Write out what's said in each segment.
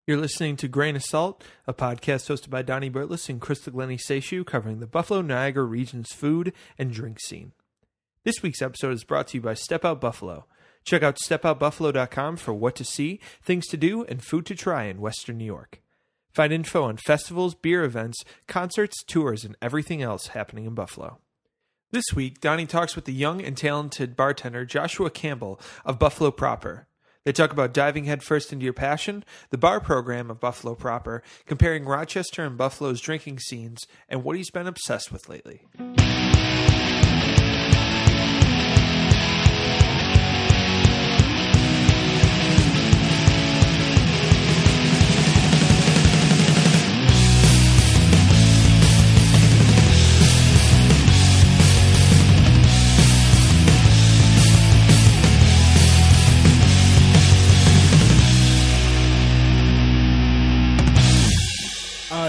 You're listening to Grain of Salt, a podcast hosted by Donnie Burtless and Krista Glennie Seishu, covering the Buffalo Niagara region's food and drink scene. This week's episode is brought to you by Step Out Buffalo. Check out stepoutbuffalo.com for what to see, things to do, and food to try in Western New York. Find info on festivals, beer events, concerts, tours, and everything else happening in Buffalo. This week, Donnie talks with the young and talented bartender Joshua Campbell of Buffalo Proper. They talk about diving headfirst into your passion, the bar program of Buffalo Proper, comparing Rochester and Buffalo's drinking scenes, and what he's been obsessed with lately.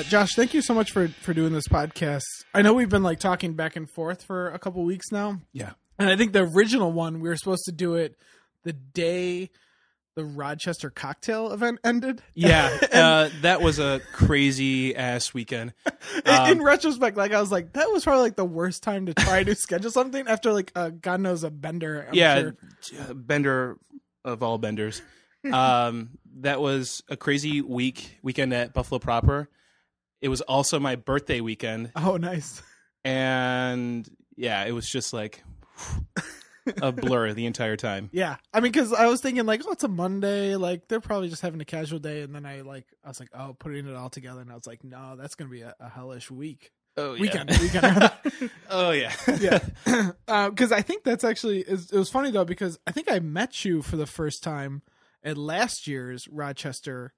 Josh, thank you so much for doing this podcast. I know we've been talking back and forth for a couple weeks now. Yeah. And I think the original one, we were supposed to do it the day the Rochester cocktail event ended. Yeah. That was a crazy ass weekend. In retrospect, I was like, that was probably the worst time to try to schedule something after God knows a bender. I'm sure. Bender of all benders. That was a crazy weekend at Buffalo Proper. It was also my birthday weekend. Oh, nice. And yeah, it was just a blur the entire time. Yeah. I mean, because I was thinking it's a Monday. They're probably just having a casual day. And then I was like, oh, putting it all together. And I was like, no, that's going to be a hellish week. Oh, yeah. Weekend. Oh, yeah. Yeah. Because I think that's actually, it was funny though, because I think I met you for the first time at last year's Rochester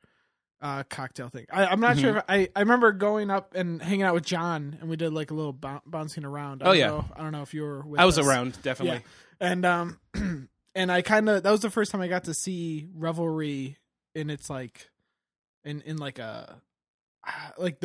cocktail thing. I'm not sure if I remember going up and hanging out with John, and we did a little bouncing around. I don't know if you were with I was us. around, definitely. Yeah. And and I that was the first time I got to see Revelry in its in the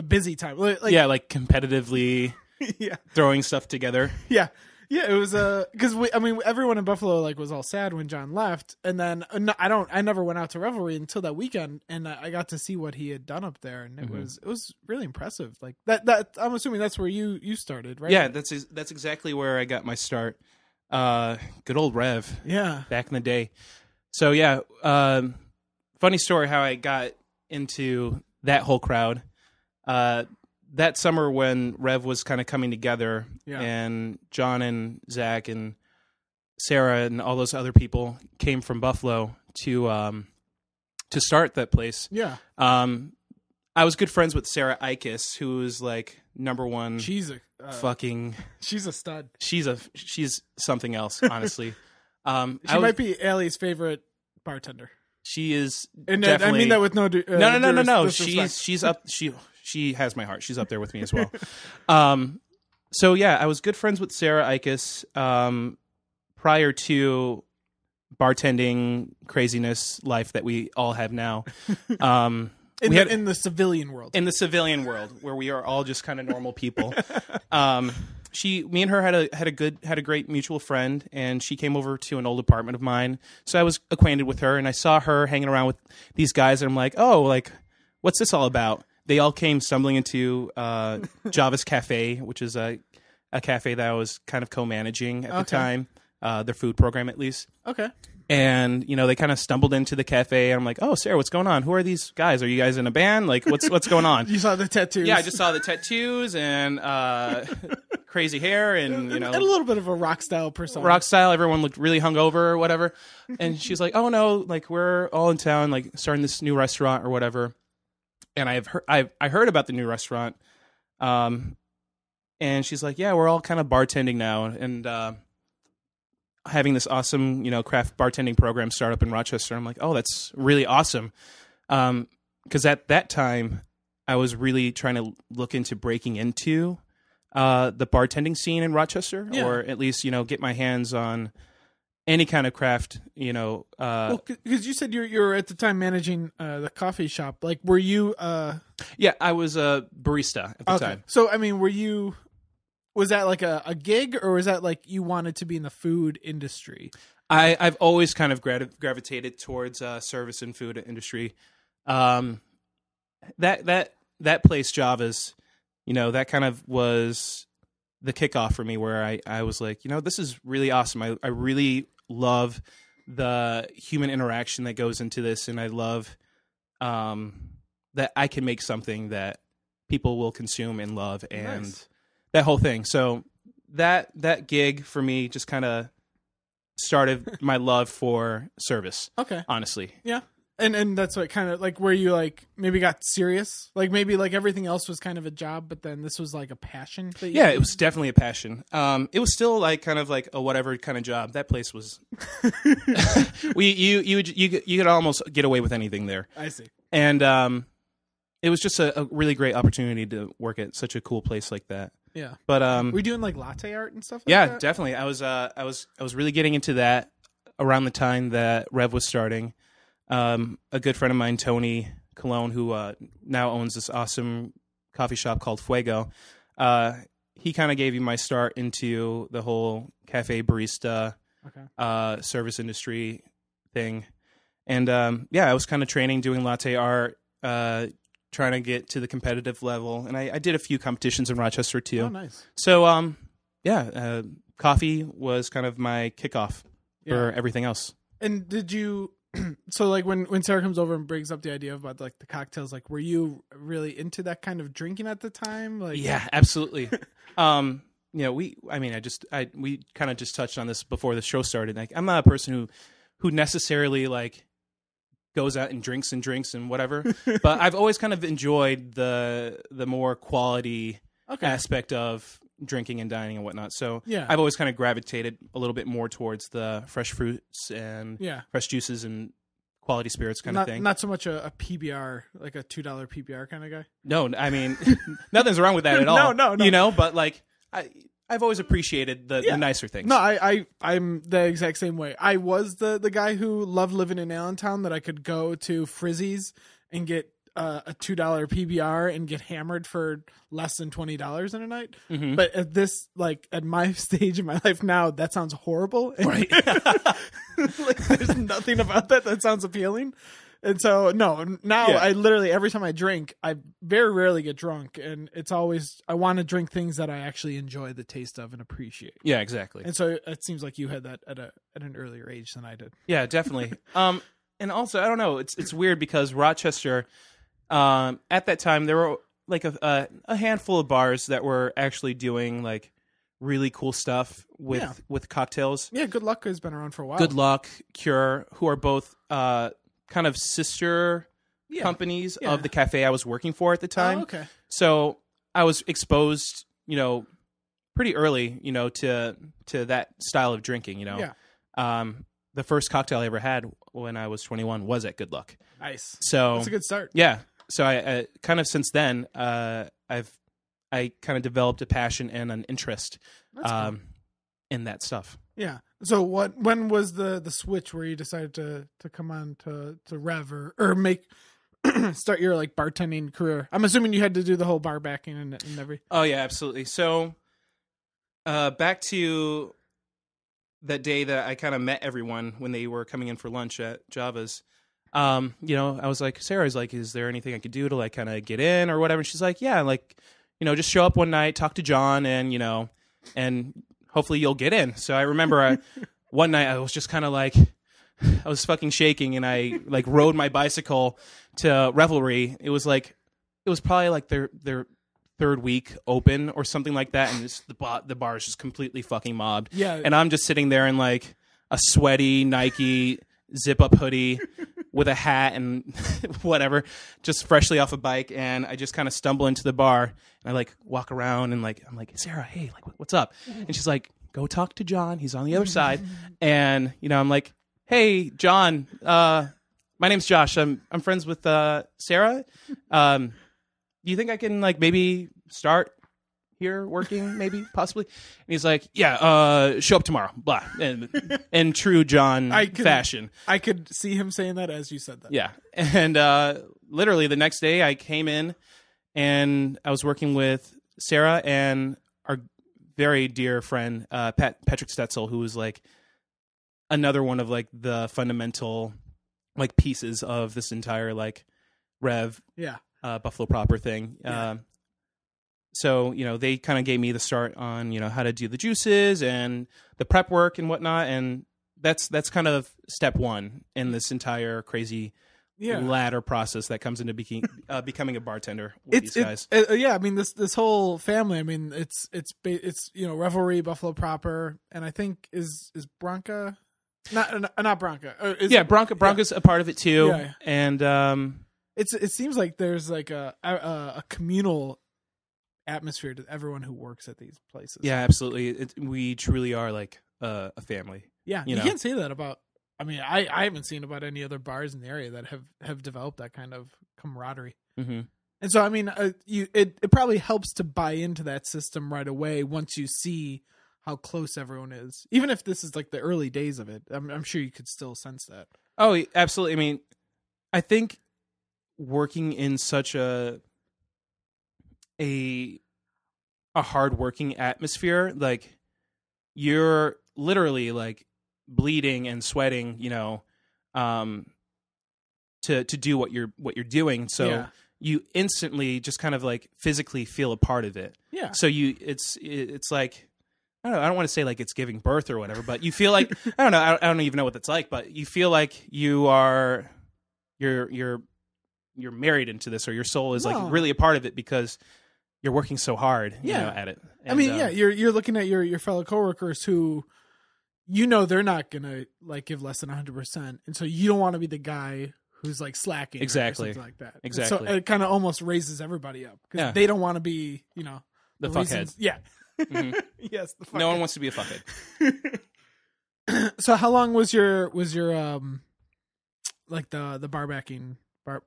busy time. Competitively yeah. throwing stuff together. Yeah. Yeah, it was because everyone in Buffalo was all sad when John left, and then I never went out to Revelry until that weekend, and I got to see what he had done up there, and it was really impressive. That I'm assuming that's where you started, right? Yeah, that's exactly where I got my start. Good old Rev. Yeah, back in the day. So yeah, funny story how I got into that whole crowd. That summer when Rev was kind of coming together, and John and Zach and Sarah and all those other people came from Buffalo to start that place. Yeah. I was good friends with Sarah Ikes, who was number one. She's a she's a stud. She's something else, honestly. She might be Allie's favorite bartender. She is, and definitely. I mean that with no. No. She's up. She has my heart. She's up there with me as well. So yeah, I was good friends with Sarah Ikes prior to bartending craziness life that we all have now. In the civilian world. In the civilian world, where we are all just kind of normal people. Me and her had a great mutual friend, and she came over to an old apartment of mine. So I was acquainted with her, and I saw her hanging around with these guys, and I'm like, oh, what's this all about? They all came stumbling into Java's Cafe, which is a cafe that I was kind of co-managing at the time, their food program at least. Okay. And, they kind of stumbled into the cafe, and I'm like, oh, Sarah, what's going on? Who are these guys? Are you guys in a band? What's going on? You saw the tattoos. Yeah, I just saw the tattoos and crazy hair and, And a little bit of a rock style persona. Rock style. Everyone looked really hungover or whatever. And she's like, oh, no, we're all in town, starting this new restaurant or whatever. And I heard about the new restaurant, and she's like, yeah, we're all kind of bartending now, and having this awesome, craft bartending program start up in Rochester. I'm like, oh, that's really awesome, because at that time I was really trying to look into breaking into the bartending scene in Rochester, or at least get my hands on any kind of craft, well, because you said you're at the time managing the coffee shop. Were you? Yeah, I was a barista at the time. So, was that a gig, or was that you wanted to be in the food industry? I've always kind of gravitated towards service and food industry. that place, Java's, that kind of was the kickoff for me, where I was like, this is really awesome. I really love the human interaction that goes into this, and I love that I can make something that people will consume and love, and Nice. that whole thing. So that gig for me just kind of started my love for service. Okay. Honestly. Yeah. And that's what kind of like where you like maybe got serious, like maybe like everything else was kind of a job, but then this was like a passion. That you It was definitely a passion. It was still like kind of like a whatever kind of job. That place was, you could almost get away with anything there. I see. And it was just a really great opportunity to work at such a cool place like that. Yeah. But were you doing like latte art and stuff like yeah, that? definitely. I was really getting into that around the time that Rev was starting. A good friend of mine, Tony Cologne, who now owns this awesome coffee shop called Fuego, he kind of gave me my start into the whole cafe barista service industry thing. And I was kind of training, doing latte art, trying to get to the competitive level. And I did a few competitions in Rochester too. Oh, nice. So coffee was kind of my kickoff for everything else. And did you? So like when Sarah comes over and brings up the idea about like the cocktails, like were you really into that kind of drinking at the time? Like yeah, absolutely. We kind of just touched on this before the show started. Like I'm not a person who necessarily like goes out and drinks and whatever, but I've always kind of enjoyed the more quality aspect of drinking and dining and whatnot. So I've always kind of gravitated a little bit more towards the fresh fruits and fresh juices and quality spirits kind of thing. Not so much a PBR, like a $2 PBR kind of guy. No, I mean, nothing's wrong with that at all. No. But like I've always appreciated the nicer things. No, I'm the exact same way. I was the guy who loved living in Allentown, that I could go to Frizzy's and get a $2 PBR and get hammered for less than $20 in a night. Mm-hmm. But at my stage in my life now, that sounds horrible. Right. Like there's nothing about that sounds appealing. And so I literally, every time I drink, I very rarely get drunk, and it's always, I want to drink things that I actually enjoy the taste of and appreciate. Yeah, exactly. And so it seems like you had that at an earlier age than I did. Yeah, definitely. And also, I don't know, it's weird because Rochester, at that time, there were like a handful of bars that were actually doing like really cool stuff with cocktails. Yeah, Good Luck has been around for a while. Good Luck, Cure, who are both kind of sister companies of the cafe I was working for at the time. Oh, okay. So I was exposed, pretty early, to that style of drinking. The first cocktail I ever had when I was 21 was at Good Luck. Nice. So that's a good start. Yeah. So I kind of since then, I kind of developed a passion and an interest Cool. in that stuff. Yeah. So when was the switch where you decided to come on to Rev or make start your like bartending career? I'm assuming you had to do the whole bar backing and everything. Oh yeah, absolutely. So back to that day that I kind of met everyone when they were coming in for lunch at Java's. I was like, Sarah's like, is there anything I could do to like kind of get in or whatever? And she's like, yeah, like, just show up one night, talk to John, and and hopefully you'll get in. So I remember one night I was just kind of like, I was fucking shaking, and I like rode my bicycle to Revelry. It was probably like their third week open or something like that, and the bar is just completely fucking mobbed. Yeah, and I'm just sitting there in like a sweaty Nike zip up hoodie with a hat and whatever, just freshly off a bike, and I just kind of stumble into the bar, and I like walk around, and like I'm like, Sarah, hey, like what's up? And she's like, go talk to John, he's on the other side. And I'm like, hey John, my name's Josh, I'm friends with Sarah. Do you think I can like maybe start here working, maybe possibly? And he's like, yeah, show up tomorrow, blah. And in true John fashion, I could see him saying that as you said that. Yeah. And literally the next day I came in and I was working with Sarah and our very dear friend Patrick Stetzel, who was like another one of like the fundamental like pieces of this entire like Rev Buffalo Proper thing. Yeah. So, they kind of gave me the start on, how to do the juices and the prep work and whatnot. And that's kind of step one in this entire crazy ladder process that comes into becoming a bartender with these guys. I mean, this whole family, I mean, it's Revelry, Buffalo Proper, and I think is Bronca, not Bronca. Bronca's a part of it too. Yeah. And it seems like there's like a communal atmosphere to everyone who works at these places. Yeah, absolutely. We truly are like a family. Yeah, you can't say that about. I mean, I haven't seen about any other bars in the area that have developed that kind of camaraderie. Mm-hmm. And so, I mean, it probably helps to buy into that system right away once you see how close everyone is. Even if this is like the early days of it, I'm sure you could still sense that. Oh, absolutely. I mean, I think working in such a hard-working atmosphere, like you're literally like bleeding and sweating, to do what you're doing. So you instantly just kind of like physically feel a part of it. Yeah. So it's like, I don't know, I don't want to say like it's giving birth or whatever, but you feel like, I don't know, I don't even know what that's like, but you feel like you're married into this, or your soul is like really a part of it because you're working so hard, at it. And, I mean, you're looking at your fellow coworkers who, they're not gonna like give less than 100%, and so you don't want to be the guy who's like slacking, exactly, or something like that. Exactly. And so it kind of almost raises everybody up because they don't want to be, the fuckhead. Yeah. Mm-hmm. Yes. The fuckhead. No one wants to be a fuckhead. So how long was your like the bar backing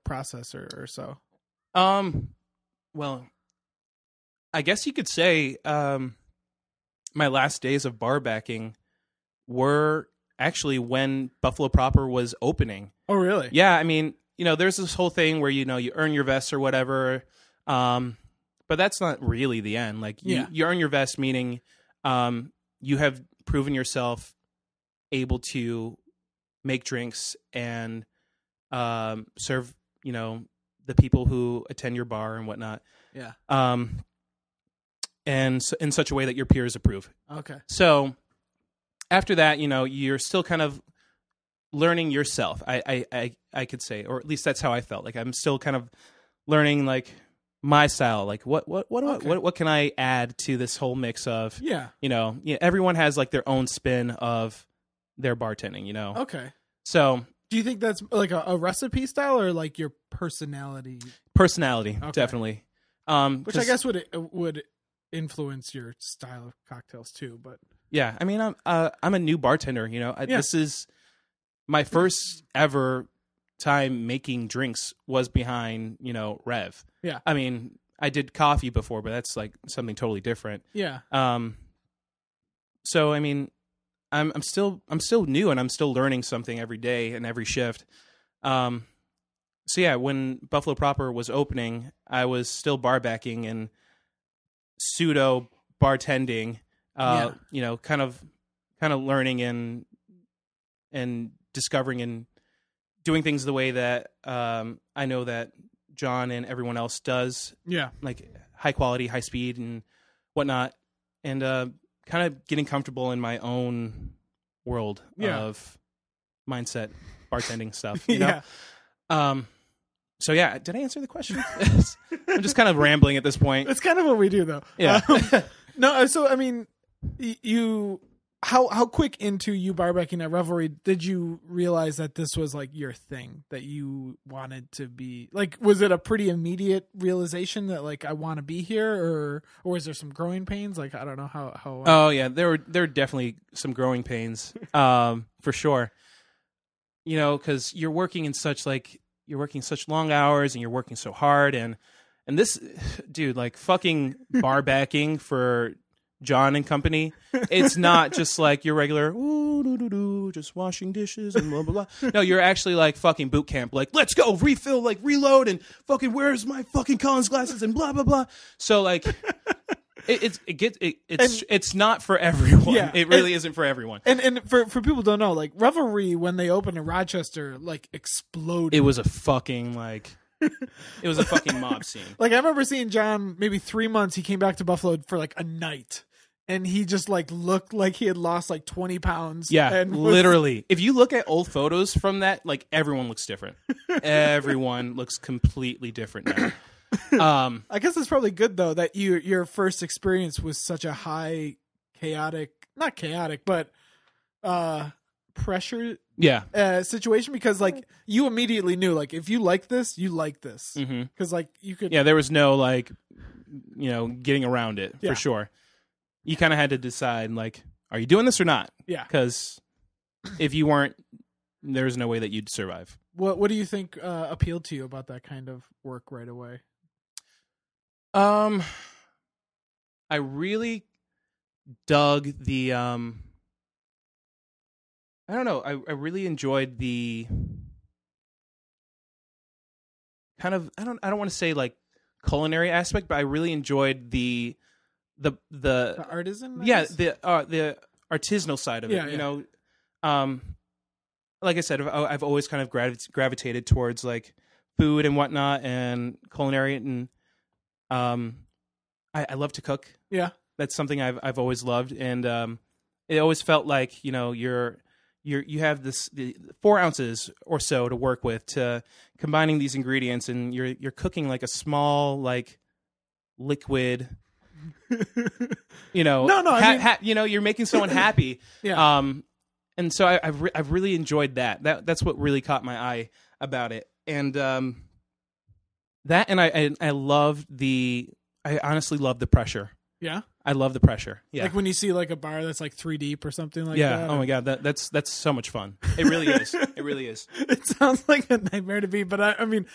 process or so? Well, I guess you could say my last days of bar backing were actually when Buffalo Proper was opening. Oh, really? Yeah, I mean, there's this whole thing where you earn your vest or whatever, but that's not really the end. Like you earn your vest, meaning you have proven yourself able to make drinks and serve the people who attend your bar and whatnot. Yeah. And so in such a way that your peers approve. Okay. So after that, you're still kind of learning yourself. I could say, or at least that's how I felt. Like I'm still kind of learning like my style. Like what can I add to this whole mix of everyone has like their own spin of their bartending. Okay. So do you think that's like a recipe style or like your personality? Personality, okay. Definitely. Which I guess would influence your style of cocktails too, but yeah, I mean, I'm a new bartender. This is my first ever time making drinks was behind Rev. Yeah, I mean, I did coffee before, but that's like something totally different. Yeah. So I mean, I'm still new and I'm still learning something every day and every shift. So yeah, when Buffalo Proper was opening, I was still bar backing and pseudo bartending. Kind of learning and discovering and doing things the way that I know that John and everyone else does. Yeah, like high quality, high speed, and whatnot, and kind of getting comfortable in my own world of mindset, bartending stuff. You know? So yeah, did I answer the question? I'm just kind of rambling at this point. It's kind of what we do, though. Yeah. No, so I mean, how quick into you barbecue at Revelry did you realize that this was like your thing, that you wanted to be like? Was it a pretty immediate realization that like I want to be here, or was there some growing pains? Like I don't know how. Oh yeah, there were definitely some growing pains, for sure. Because you're working such long hours and you're working so hard and this dude, like fucking bar backing for John and company, it's not just like your regular just washing dishes and blah blah blah. No, you're actually like fucking boot camp, like let's go refill, like reload, and fucking where's my fucking Collins glasses and blah blah blah. So like it's not for everyone. Yeah. It really isn't for everyone. And for people who don't know, like Revelry when they opened in Rochester, like exploded. It was a fucking like It was a fucking mob scene. Like I remember seeing John maybe 3 months. He came back to Buffalo for like a night, and he just like looked like he had lost like 20 pounds. Yeah, and literally. If you look at old photos from that, like everyone looks different. Everyone looks completely different now. I guess it's probably good though that your first experience was such a high not chaotic, but pressure situation, because like you immediately knew like if you like this, you like this, because like you could there was no like getting around it for sure. You kind of had to decide like, are you doing this or not? Yeah, because if you weren't, there's no way that you'd survive. What do you think appealed to you about that kind of work right away? I really dug the I don't know. I really enjoyed the kind of I don't want to say like culinary aspect, but I really enjoyed the artisan. The artisanal side of it. You know, like I said, I've always kind of gravitated towards like food and whatnot and culinary, and I love to cook. Yeah, that's something I've always loved, and it always felt like you have the 4 ounces or so to work with to combining these ingredients, and you're cooking like a small like liquid. You're making someone happy. Yeah. And so I've really enjoyed that. That's what really caught my eye about it, and that, and I honestly love the pressure. Yeah. I love the pressure. Yeah. Like when you see like a bar that's like 3 deep or something like that. Yeah. Oh my God. That's so much fun. It really is. It really is. It sounds like a nightmare to be, but I mean,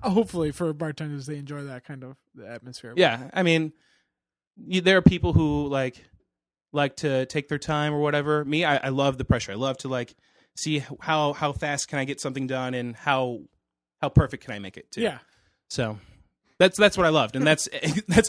hopefully for bartenders, they enjoy that kind of atmosphere. Yeah. I mean, there are people who like to take their time or whatever. Me, I love the pressure. I love to like see how fast can I get something done, and how perfect can I make it too. Yeah. So that's what I loved, and that's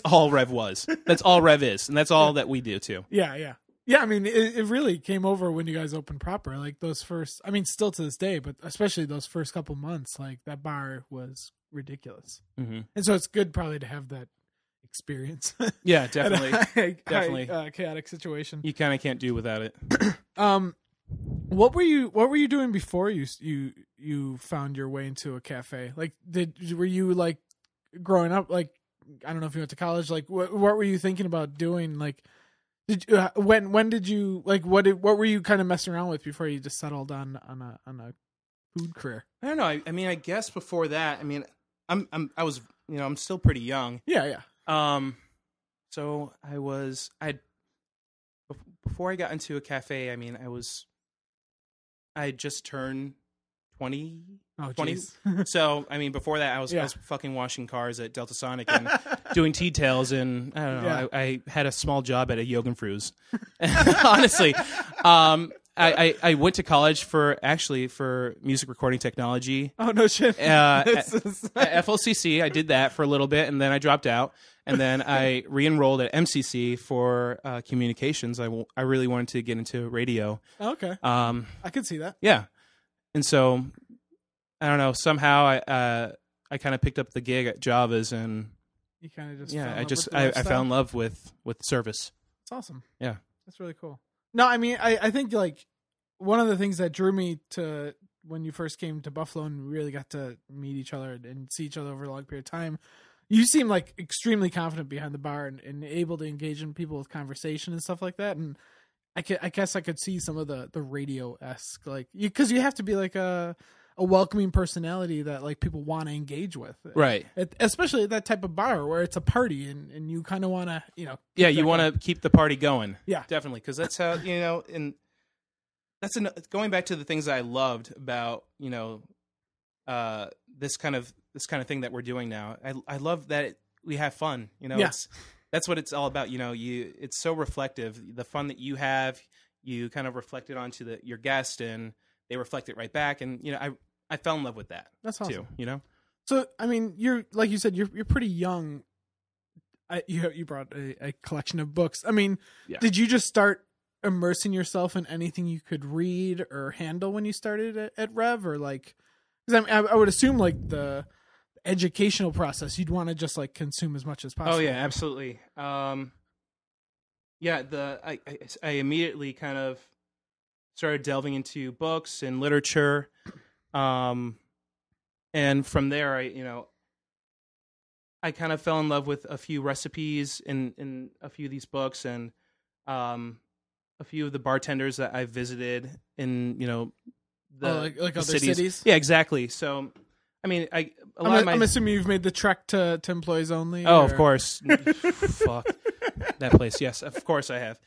all Rev was. That's all Rev is, and that's all that we do too. Yeah. I mean, it really came over when you guys opened proper. Like those first, I mean, still to this day, but especially those first couple months, like that bar was ridiculous. Mm-hmm. And so it's good probably to have that experience. Yeah, definitely. Definitely. Chaotic situation. You kind of can't do without it. What were you doing before you found your way into a cafe? Like, were you like growing up? Like, I don't know if you went to college. Like, what were you thinking about doing? Like, when did you like what were you kind of messing around with before you just settled on a food career? I don't know. I mean, I guess before that, I mean, I'm still pretty young. Yeah. So before I got into a cafe, I mean, I just turned 20. Oh, 20. So, I mean, before that, I was fucking washing cars at Delta Sonic and doing tea tails, and I don't know. Yeah. I had a small job at a Yogenfruz. Honestly, I went to college for music recording technology. Oh no shit! At FLCC, I did that for a little bit, and then I dropped out, and then I re-enrolled at MCC for communications. I really wanted to get into radio. Okay. I could see that. Yeah, and so I don't know. Somehow I kind of picked up the gig at Java's, and you kind of I fell in love with service. It's awesome. Yeah, that's really cool. No, I mean, I think like one of the things that drew me to when you first came to Buffalo and we really got to meet each other and see each other over a long period of time, you seem like extremely confident behind the bar and able to engage in people with conversation and stuff like that. And I guess I could see some of the radio-esque, like, because you have to be like a welcoming personality that like people want to engage with, right? Especially at that type of bar where it's a party and you kind of want to, you want to keep the party going. Yeah, definitely, because that's how and that's going back to the things I loved about this kind of thing that we're doing now. I love that we have fun. That's what it's all about. It's so reflective. The fun that you have, you kind of reflect it onto your guest, and they reflect it right back. And I fell in love with that. That's awesome. Too, So I mean, you're like you said, you're pretty young. You brought a collection of books. I mean, Did you just start immersing yourself in anything you could read or handle when you started at Rev, or like? Because I would assume like the educational process. You'd want to just like consume as much as possible. Oh yeah, absolutely. Yeah, I immediately kind of started delving into books and literature, and from there, I kind of fell in love with a few recipes in a few of these books, and a few of the bartenders that I visited in the like other cities. cities. Yeah, exactly. So, I mean, I'm assuming you've made the trek to employees only. Oh, or? of course. Fuck that place. Yes, of course I have.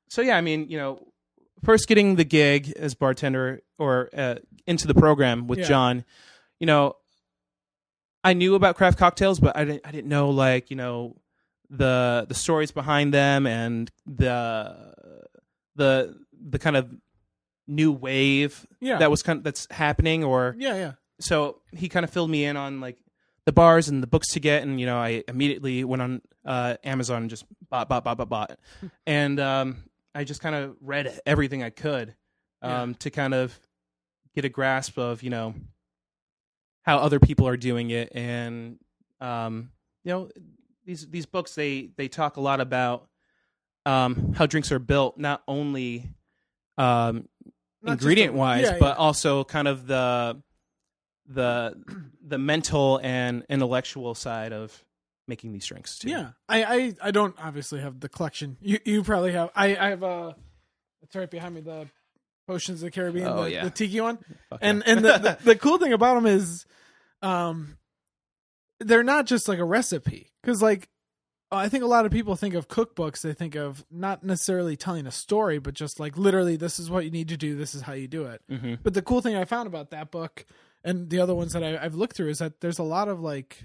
So yeah, I mean, first getting the gig as bartender or into the program with John, I knew about craft cocktails, but I didn't know the stories behind them and the kind of new wave that's happening So he kind of filled me in on like the bars and the books to get, and I immediately went on Amazon and just bought, and I just kind of read everything I could to kind of get a grasp of how other people are doing it, and these books they talk a lot about how drinks are built, not only ingredient wise, but also kind of the mental and intellectual side of making these drinks too. Yeah, I don't obviously have the collection. You probably have. I have it's right behind me, the Potions of the Caribbean, the tiki one. And the cool thing about them is, they're not just like a recipe, because like I think a lot of people think of cookbooks, they think of not necessarily telling a story, but just like literally, this is what you need to do, this is how you do it. Mm-hmm. But the cool thing I found about that book and the other ones that I've looked through is that there's a lot of like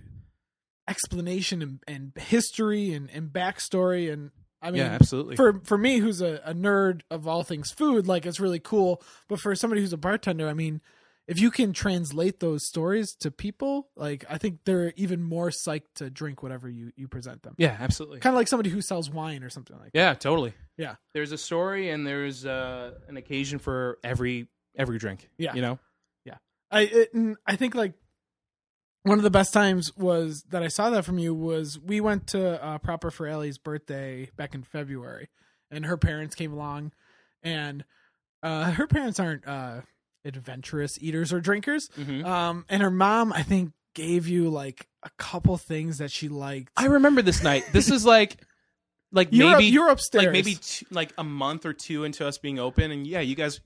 explanation and history and backstory, and I mean, absolutely. For me, who's a nerd of all things food, like it's really cool. But for somebody who's a bartender, I mean, if you can translate those stories to people, like I think they're even more psyched to drink whatever you present them. Yeah, absolutely. Kind of like somebody who sells wine or something like that. Yeah, totally. Yeah. There's a story and there's an occasion for every drink. Yeah. Yeah. I think like one of the best times was that I saw that from you was we went to Proper for Allie's birthday back in February, and her parents came along, and her parents aren't adventurous eaters or drinkers. Mm-hmm. And her mom, I think, gave you like a couple things that she liked. I remember this night. This is like you're upstairs, like maybe like a month or two into us being open, and you guys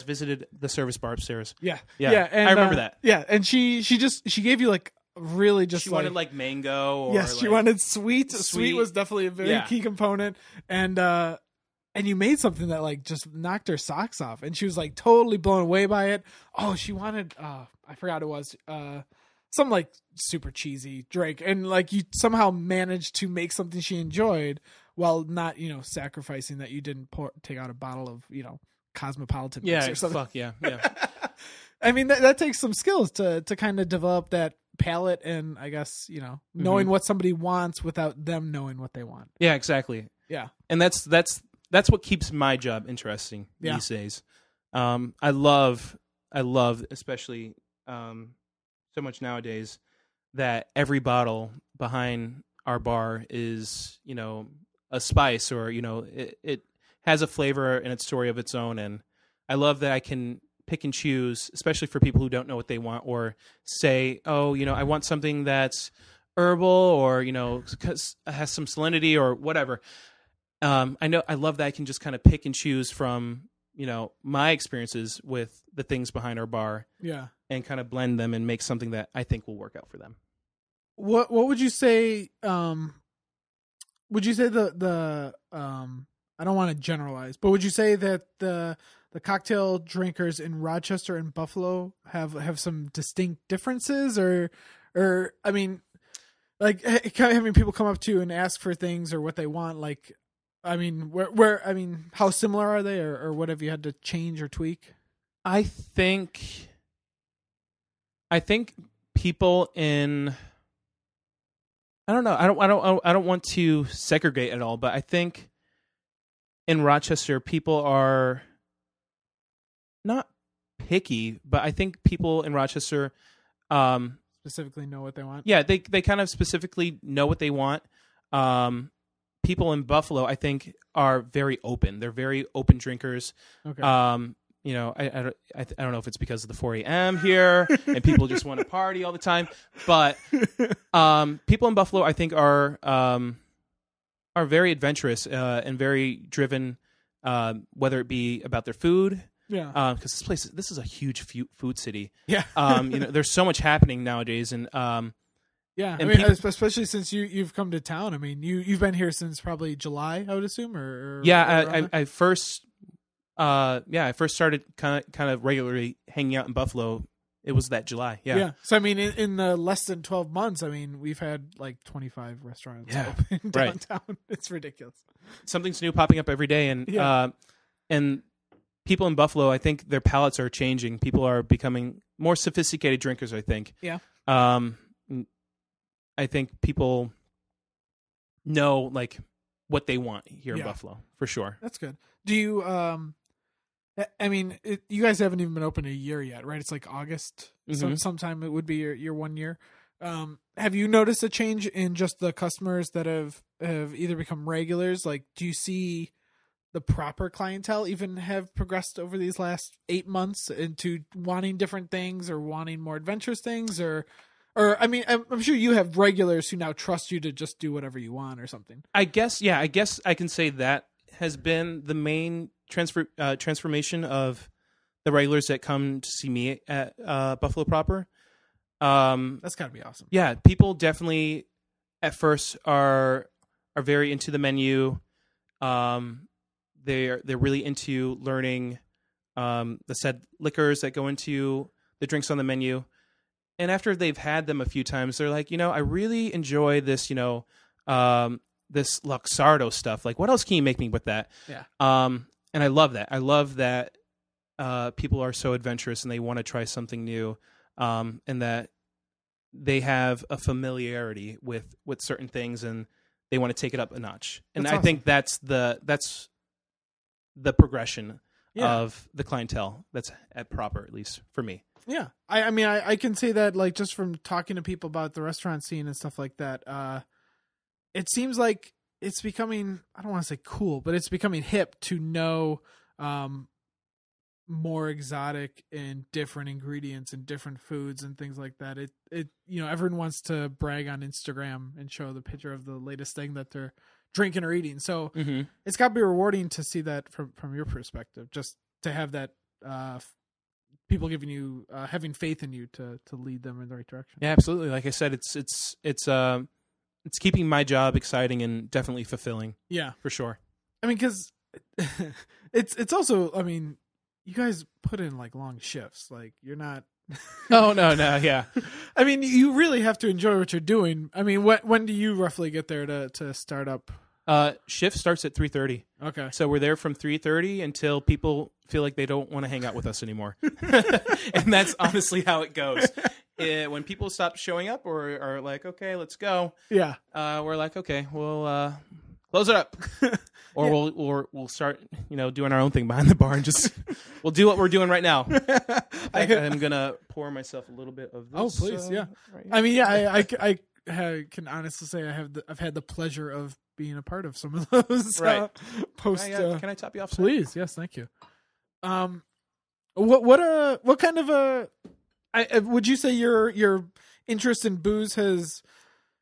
visited the service bar upstairs. Yeah. And, I remember that. Yeah, and she gave you like really just she wanted like mango. Or yes, she wanted sweet. Sweet was definitely a very key component, and you made something that like just knocked her socks off, and she was like totally blown away by it. Oh, she wanted I forgot it was some like super cheesy drink, and like you somehow managed to make something she enjoyed while not sacrificing that you didn't take out a bottle of Cosmopolitan mix or something. Fuck yeah. I mean that takes some skills to kind of develop that palate, and I guess knowing what somebody wants without them knowing what they want. Yeah, exactly. Yeah, and that's what keeps my job interesting these days. I love especially so much nowadays that every bottle behind our bar is a spice, or it has a flavor and its story of its own, and I love that I can pick and choose, especially for people who don't know what they want, or say, oh, I want something that's herbal, or because it has some salinity or whatever. I love that I can just kind of pick and choose from my experiences with the things behind our bar, and kind of blend them and make something that I think will work out for them. What would you say? Would you say the I don't want to generalize, but would you say that the cocktail drinkers in Rochester and Buffalo have some distinct differences, or I mean, like having people come up to you and ask for things or what they want, like. I mean, how similar are they, or what have you had to change or tweak? I think people in, I don't know. I don't want to segregate at all, but I think in Rochester people are not picky, but I think people in Rochester specifically know what they want. Yeah, they kind of specifically know what they want. People in Buffalo, I think, are very open. They're very open drinkers. Okay. You know, I don't know if it's because of the 4 a.m. here and people just want to party all the time, but people in Buffalo, I think, are very adventurous and very driven, whether it be about their food. Yeah. Because this is a huge food city. Yeah. You know, there's so much happening nowadays, and yeah. and I mean, people, especially since you've come to town. I mean, you've been here since probably July, I would assume, or yeah. I first started kind of regularly hanging out in Buffalo. It was that July. Yeah. Yeah. So I mean, in the less than 12 months, I mean, we've had like 25 restaurants open downtown. Right. It's ridiculous. Something's new popping up every day, and people in Buffalo, I think their palates are changing. People are becoming more sophisticated drinkers, I think. Yeah. I think people know like what they want here in Buffalo, for sure. That's good. Do you I mean, you guys haven't even been open a year yet, right? It's like August. Mm-hmm. Sometime it would be your 1 year. Have you noticed a change in just the customers that have either become regulars? Like, do you see the proper clientele even have progressed over these last 8 months into wanting different things or wanting more adventurous things? Or I mean, I'm sure you have regulars who now trust you to just do whatever you want or something. I guess I can say that has been the main transformation of the regulars that come to see me at Buffalo proper. That's gotta be awesome. Yeah, people definitely at first are very into the menu. They're really into learning the said liquors that go into the drinks on the menu. And after they've had them a few times, they're like, I really enjoy this, this Luxardo stuff. Like, what else can you make me with that? Yeah. And I love that. I love that people are so adventurous and they want to try something new, and that they have a familiarity with certain things and they want to take it up a notch. And that's I awesome. think that's the progression of the clientele that's at proper, at least for me. Yeah. I mean, I can say that, like, just from talking to people about the restaurant scene and stuff like that, it seems like it's becoming, I don't want to say cool, but it's becoming hip to know more exotic and different ingredients and different foods and things like that. It everyone wants to brag on Instagram and show the picture of the latest thing that they're drinking or eating. So it's got to be rewarding to see that from your perspective, just to have that people giving you having faith in you to lead them in the right direction. Yeah, absolutely. Like I said, it's keeping my job exciting and definitely fulfilling. Yeah, for sure. I mean, because it's also, I mean, you guys put in like long shifts. Like, you're not. Oh no, yeah. I mean, you really have to enjoy what you're doing. I mean, when do you roughly get there to start up? Shift starts at 3:30. Okay, so we're there from 3:30 until people feel like they don't want to hang out with us anymore. And that's honestly how it goes. When people stop showing up or are like, okay, let's go. Yeah, we're like, okay, we'll close it up, or we'll start, doing our own thing behind the bar and just we'll do what we're doing right now. I'm gonna pour myself a little bit of this. Oh, please, yeah. Right, I mean, yeah, I can honestly say I've had the pleasure of being a part of some of those post. Can I top you off? Please, yes, thank you. What kind of would you say your interest in booze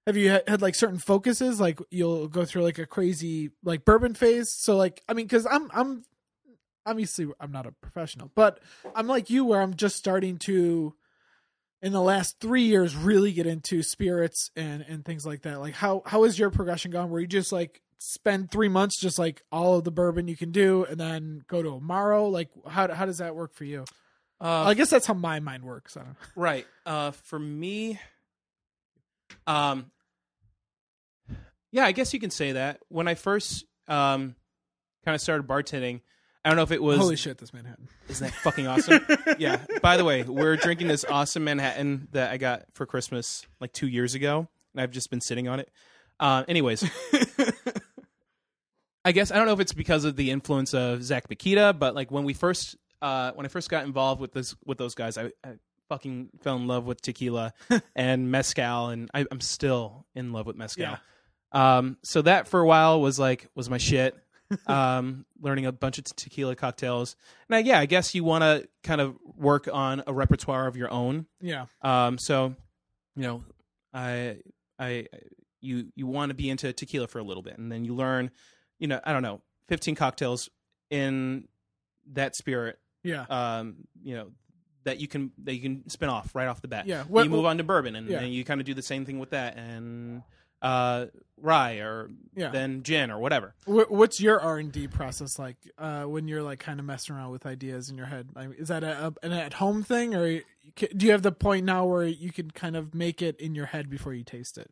have you had like certain focuses? Like, you'll go through like a crazy like bourbon phase. So like, I mean, because I'm obviously I'm not a professional, but I'm like you, where I'm just starting to, in the last 3 years, really get into spirits and things like that. Like, how is your progression gone? Where you just like spend 3 months just like all of the bourbon you can do, and then go to Amaro? Like, how does that work for you? I guess that's how my mind works. I don't know. Right. For me, yeah, I guess you can say that. When I first kind of started bartending, I don't know if it was... Holy shit, this Manhattan. Isn't that fucking awesome? Yeah. By the way, we're drinking this awesome Manhattan that I got for Christmas like 2 years ago, and I've just been sitting on it. Anyways, I guess I don't know if it's because of the influence of Zach Bakita, but like when I first got involved with those guys, I fucking fell in love with tequila and mezcal, and I'm still in love with mezcal. Yeah. So that for a while was my shit. Learning a bunch of tequila cocktails, and I guess you want to kind of work on a repertoire of your own. Yeah. So, you want to be into tequila for a little bit, and then you learn, I don't know, 15 cocktails in that spirit. Yeah. That you can spin off right off the bat. Yeah. You move on to bourbon, and then you kind of do the same thing with that, and rye or then gin or whatever. What's your R&D process like when you're like kind of messing around with ideas in your head? I mean, is that an at-home thing, or do you have the point now where you can kind of make it in your head before you taste it?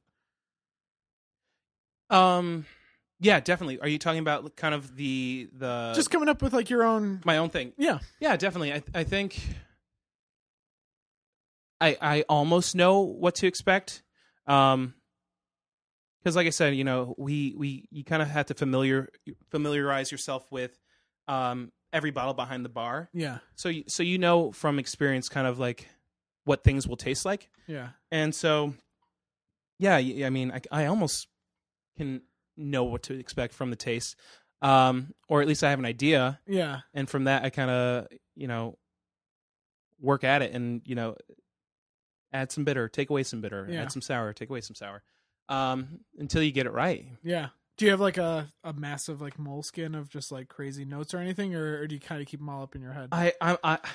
Yeah, definitely. Are you talking about kind of the just coming up with like my own thing? Yeah, definitely. I think I almost know what to expect. Because like I said, you kind of have to familiarize yourself with every bottle behind the bar. Yeah. So from experience kind of like what things will taste like. Yeah. And so, I mean, I almost can know what to expect from the taste, or at least I have an idea. Yeah. And from that, I kind of work at it, and add some bitter, take away some bitter, add some sour, take away some sour. Until you get it right. Yeah. Do you have like a massive like moleskin of just like crazy notes or anything, or do you kind of keep them all up in your head? I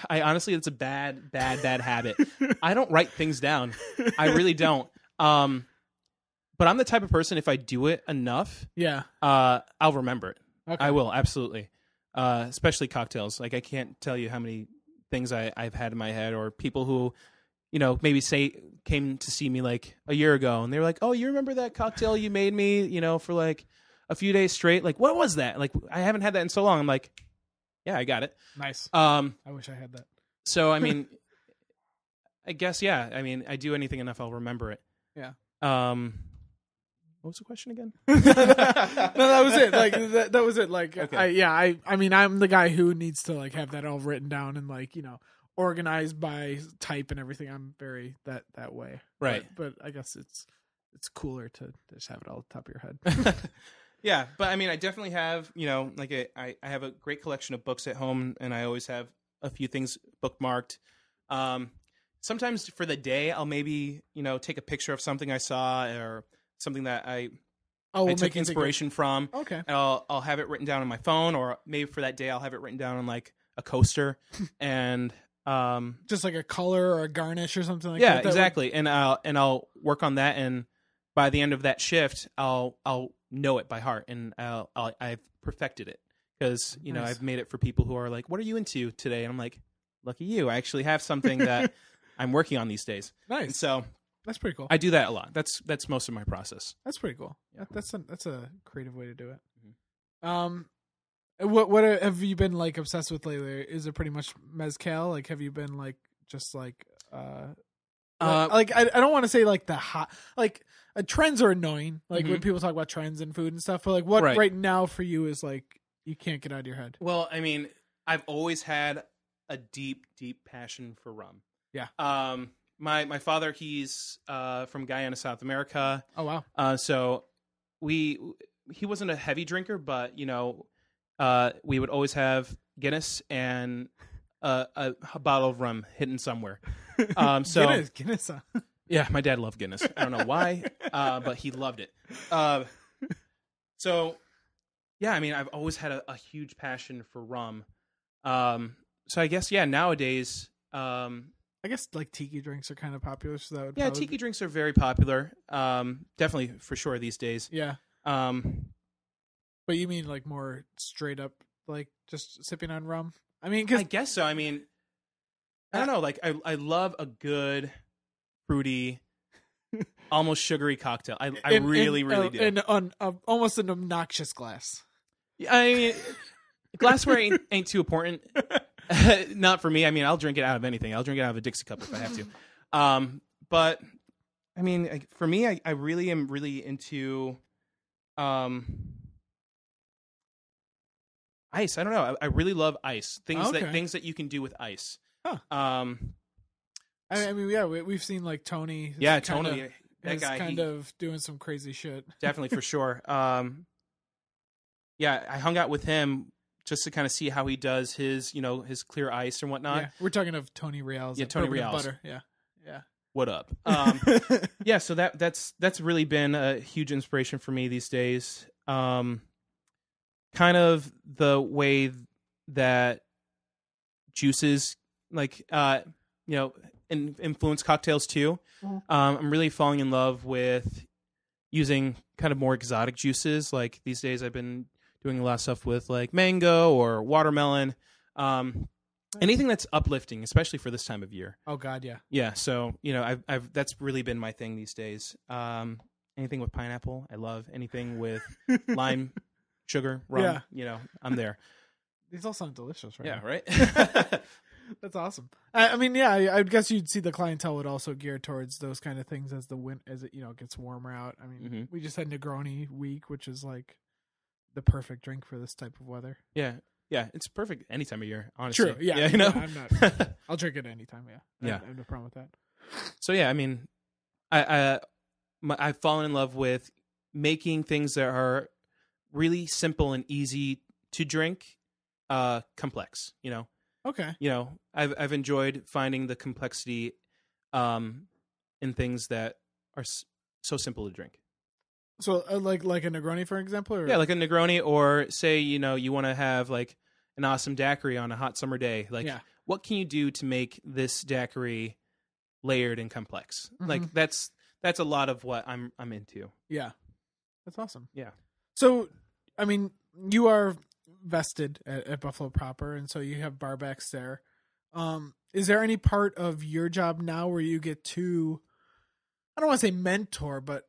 honestly, it's a bad habit. I don't write things down. I really don't. But I'm the type of person, if I do it enough, I'll remember it. Okay. I will, absolutely. Especially cocktails. Like I can't tell you how many things I've had in my head, or people who maybe came to see me like a year ago, and they were like, "Oh, you remember that cocktail you made me, for like a few days straight? Like, what was that? Like, I haven't had that in so long." I'm like, "Yeah, I got it." Nice. I wish I had that. So, I mean, I guess, I mean, I do anything enough, I'll remember it. Yeah. What was the question again? No, that was it. Like that was it. Like, okay. I mean, I'm the guy who needs to like have that all written down and like organized by type and everything. I'm very that way. Right. But I guess it's cooler to just have it all at the top of your head. Yeah, but I mean, I definitely have, like I have a great collection of books at home, and I always have a few things bookmarked. Sometimes for the day, I'll maybe, take a picture of something I saw or something that I took inspiration from. Okay. And I'll have it written down on my phone, or maybe for that day, I'll have it written down on like a coaster and just like a color or a garnish or something like that. Yeah, exactly. And I'll work on that, and by the end of that shift, I'll know it by heart, and I've perfected it, because Nice. I've made it for people who are like, "What are you into today?" And I'm like, "Lucky you! I actually have something that I'm working on these days." Nice. And so that's pretty cool. I do that a lot. That's most of my process. That's pretty cool. Yeah, that's a creative way to do it. Mm-hmm. What have you been like obsessed with lately? Is it pretty much mezcal? Like, have you been like just like like I don't want to say like the hot like trends are annoying. Like when people talk about trends in food and stuff, but like what right now for you is like you can't get out of your head? Well, I mean, I've always had a deep passion for rum. Yeah. My father, he's from Guyana, South America. Oh wow. So he wasn't a heavy drinker, but we would always have Guinness and a bottle of rum hidden somewhere. So Guinness. Yeah, my dad loved Guinness. I don't know why, but he loved it. So yeah, I mean, I've always had a huge passion for rum. So I guess nowadays. I guess like tiki drinks are kind of popular, so that would tiki drinks are very popular. Definitely for sure these days. Yeah. But you mean like more straight up, like just sipping on rum? I mean, I guess so. I mean, I don't know. Like I love a good fruity, almost sugary cocktail. I really do. And on almost an obnoxious glass. I mean, glassware ain't too important. Not for me. I mean, I'll drink it out of anything. I'll drink it out of a Dixie cup if I have to. But I mean, for me, I really am really into ice. I don't know. I really love ice. Things that you can do with ice. Huh. I mean, yeah, we've seen like Tony. Yeah, Tony. That is guy, kind of doing some crazy shit. Definitely, for sure. Yeah, I hung out with him just to kind of see how he does his, his clear ice and whatnot. Yeah, we're talking of Tony Reals. Yeah, Tony Reals. Butter. Yeah. What up? Yeah, so that's really been a huge inspiration for me these days. Kind of the way that juices, influence cocktails too. Mm-hmm. I'm really falling in love with using kind of more exotic juices. Like these days, I've been doing a lot of stuff with like mango or watermelon. Anything that's uplifting, especially for this time of year. Oh God, yeah. Yeah, so I've that's really been my thing these days. Anything with pineapple, I love. Anything with lime, sugar, rum, I'm there. These all sound delicious, right? Yeah, now. right. That's awesome. I mean, yeah, I guess you'd see the clientele would also gear towards those kind of things as it gets warmer out. I mean, we just had Negroni week, which is like the perfect drink for this type of weather. Yeah. Yeah, it's perfect any time of year, honestly. True, yeah. I'm not. I'll drink it anytime, yeah. Yeah. I have no problem with that. So, yeah, I mean, I've fallen in love with making things that are really simple and easy to drink complex, Okay. I've enjoyed finding the complexity in things that are so simple to drink. So, like a Negroni, for example? Or? Yeah, like a Negroni, or say, you want to have like an awesome daiquiri on a hot summer day. Like, what can you do to make this daiquiri layered and complex? Mm-hmm. Like, that's a lot of what I'm into. Yeah. That's awesome. Yeah. So, I mean, you are vested at Buffalo proper, and so you have barbacks there. Is there any part of your job now where you get to, I don't want to say mentor, but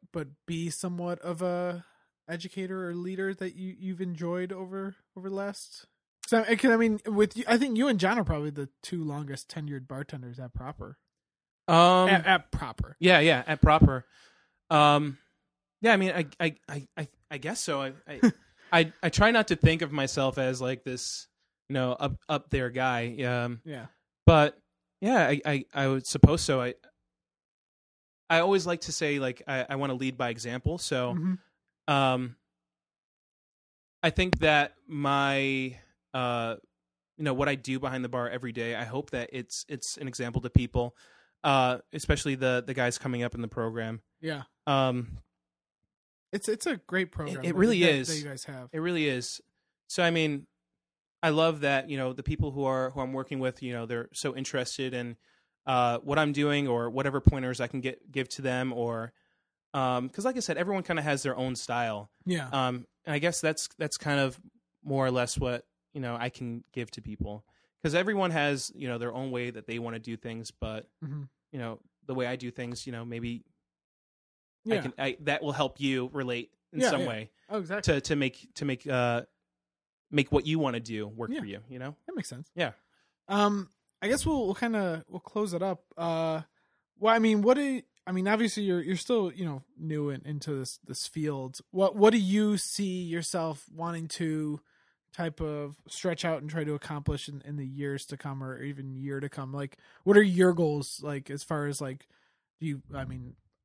be somewhat of a educator or leader that you've enjoyed over the last? Because I mean, with you, I think you and John are probably the two longest tenured bartenders at proper. At proper. Yeah, at proper. Yeah, I mean, I guess so. I try not to think of myself as like this, up there guy. Yeah. But yeah, I would suppose so. I always like to say like I want to lead by example. So, I think that my what I do behind the bar every day, I hope that it's an example to people, especially the guys coming up in the program. Yeah. It's a great program. It really is. That you guys have. It really is. So I mean, I love that the people who I'm working with, they're so interested in what I'm doing or whatever pointers I can give to them, or because like I said, everyone kind of has their own style. Yeah. And I guess that's kind of more or less what I can give to people, because everyone has their own way that they want to do things, but the way I do things, maybe. Yeah. That will help you relate in some way. Oh, exactly. To make what you want to do work for you. That makes sense. Yeah. I guess we'll close it up. Well, I mean, obviously you're still new into this field. What do you see yourself wanting to type of stretch out and try to accomplish in the years to come, or even year to come? Like, what are your goals? Like, as far as like,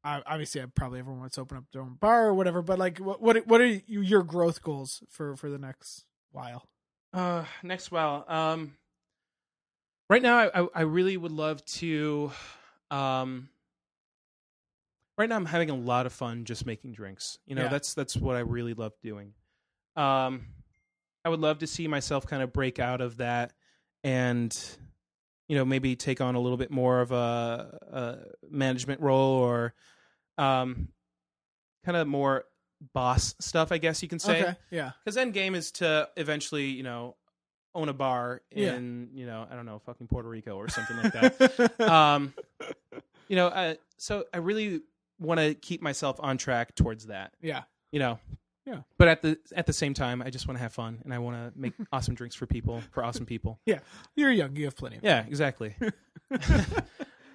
obviously, probably everyone wants to open up their own bar or whatever, but like, what are your growth goals for the next while? Next while, right now, I really would love to. Right now, I'm having a lot of fun just making drinks. That's what I really love doing. I would love to see myself kind of break out of that and. Maybe take on a little bit more of a management role, or kind of more boss stuff, I guess you can say. Okay, yeah. Because end game is to eventually, own a bar in, I don't know, fucking Puerto Rico or something like that. So I really want to keep myself on track towards that. Yeah. Yeah. But at the same time, I just want to have fun, and I want to make awesome drinks for awesome people. Yeah, you're young, you have plenty of fun. Yeah, exactly.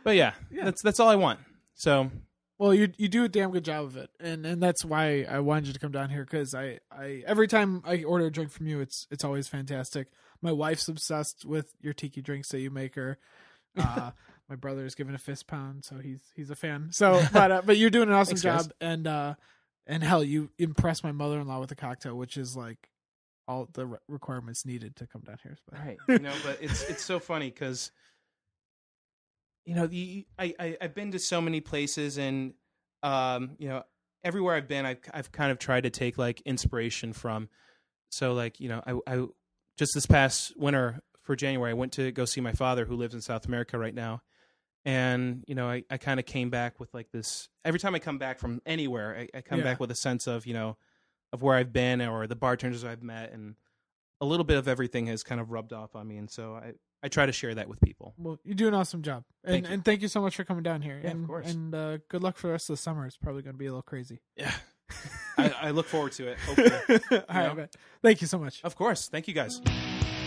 But yeah, that's all I want. So, well, you do a damn good job of it, and that's why I wanted you to come down here, because I every time I order a drink from you, it's always fantastic. My wife's obsessed with your tiki drinks that you make her. My brother is giving a fist pound, so he's a fan. So, but you're doing an awesome Thanks, job, and hell, you impressed my mother-in-law with a cocktail, which is like all the requirements needed to come down here. Right. But it's so funny because, I've been to so many places, and, everywhere I've been, I've kind of tried to take like inspiration from. So like, I just this past winter for January, I went to go see my father who lives in South America right now. And, I kind of came back with like this, every time I come back from anywhere, I come back with a sense of, of where I've been or the bartenders I've met, and a little bit of everything has kind of rubbed off on me. And so I try to share that with people. Well, you do an awesome job. And thank you so much for coming down here. Yeah, of course. And good luck for the rest of the summer. It's probably going to be a little crazy. Yeah. I look forward to it. Hopefully. All right. Thank you so much. Of course. Thank you guys.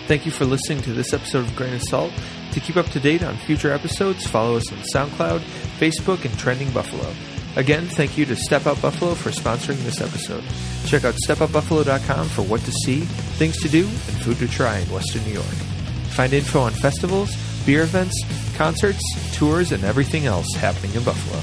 Thank you for listening to this episode of Grain of Salt. To keep up to date on future episodes, follow us on SoundCloud, Facebook, and Trending Buffalo. Again, thank you to Step Out Buffalo for sponsoring this episode. Check out stepoutbuffalo.com for what to see, things to do, and food to try in Western New York. Find info on festivals, beer events, concerts, tours, and everything else happening in Buffalo.